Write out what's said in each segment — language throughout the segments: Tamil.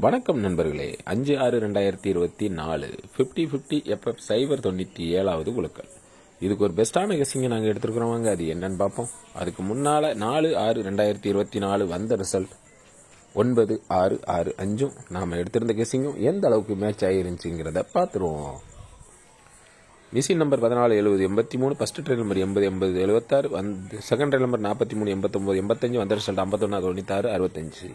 வணக்கம் நண்பர்களே. 5/6/2024 50/50 FF 097வது குலுக்கல். இதுக்கு ஒரு பெஸ்டான கெஸ்ஸிங்கை நாங்கள் எடுத்துருக்கிறோம். வாங்க அது என்னன்னு பார்ப்போம். அதுக்கு முன்னால் 4/6/2024 வந்த ரிசல்ட் 9/6/6/5 நாம் எடுத்திருந்த கெஸ்ஸிங்கும் எந்த அளவுக்கு மேட்ச் ஆகிருந்துச்சுங்கிறத பார்த்துருவோம். Machine number 14/70/83, first trail number 80/80/76, வந்து செகண்ட் ட்ரெயில் நம்பர் 43/89/85, வந்த ரிசல்ட் 51/96/65.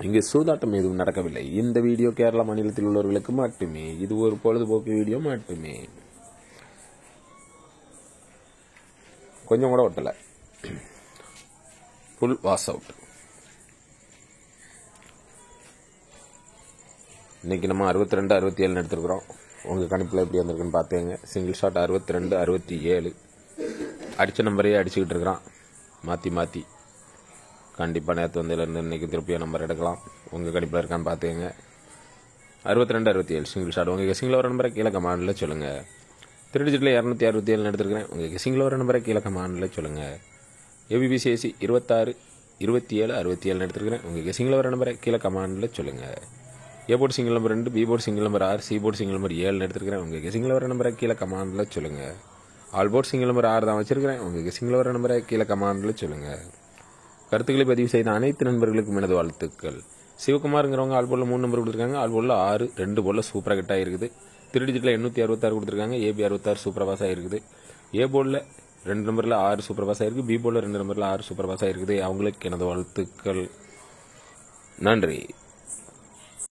இங்கு சூதாட்டம் எதுவும் நடக்கவில்லை. இந்த வீடியோ கேரளா மாநிலத்தில் உள்ளவர்களுக்கு மட்டுமே. இது ஒரு பொழுதுபோக்கு வீடியோ மட்டுமே. கொஞ்சம் கூட ஒட்டல. Full wash out. இன்னைக்கு நம்ம 62/67 எடுத்துருக்கிறோம். உங்க கணிப்பில் எப்படி வந்திருக்குன்னு பார்த்துங்க. Single shot 62/67. அடித்த நம்பரையே அடிச்சுக்கிட்டு இருக்கிறான் மாற்றி. கண்டிப்பாக நேற்று வந்ததுலேருந்து இன்றைக்கி திருப்பியும் நம்பர் எடுக்கலாம். உங்கள் கணிப்பில் இருக்கான்னு பார்த்துக்கங்க. 62/67 சிங்கிள் ஷாட். உங்கள் கெஸிங்கில் ஒரு நம்பரை கீழே கமாண்டில் சொல்லுங்கள். 3 டிஜிட்டில் 267 எடுத்துருக்கிறேன். உங்கள் கெஸிங்கில் ஒரு நம்பரை கீழே கமாண்டில் சொல்லுங்கள். ABBCAC 26/27/67 எடுத்துருக்கிறேன். உங்கள் கெஸிங்கில் ஒரு நம்பரை கீழே கமாண்டில் சொல்லுங்கள். A board single number 2, B board single number 6, C board single number 7 எடுத்துருக்கிறேன். உங்கள் கெஸிங்கில் ஒரு நம்பரை கீழே கமாண்டில் சொல்லுங்கள். ஆல் போர்டு சிங்கிள் நம்பர் 6 தான் வச்சிருக்கிறேன். உங்கள் கெஸிங்கில் ஒரு நம்பரை கீழே கமாண்டில் சொல்லுங்கள். கருத்துக்களை பதிவு செய்த அனைத்து நண்பர்களுக்கும் எனது வாழ்த்துக்கள். சிவகுமாருங்கிறவங்க ஆல் போர்டில் 3 நம்பர் கொடுத்துருக்காங்க. ஆல் போர்டில் 6, 2 போர்டில் சூப்பராக கட் ஆகிருக்குது. 3 டிஜிட்டில் 866 கொடுத்துருக்காங்க. AB 66 சூப்பர் பாஸ் ஆகிருக்குது. A போர்டில் 2 நம்பரில் 6 சூப்பர் பாஸ் ஆகிருக்கு. B போர்டில் 2 நம்பரில் 6 சூப்பர் பாஸ் ஆகிருக்குது. அவங்களுக்கு எனது வாழ்த்துக்கள். நன்றி.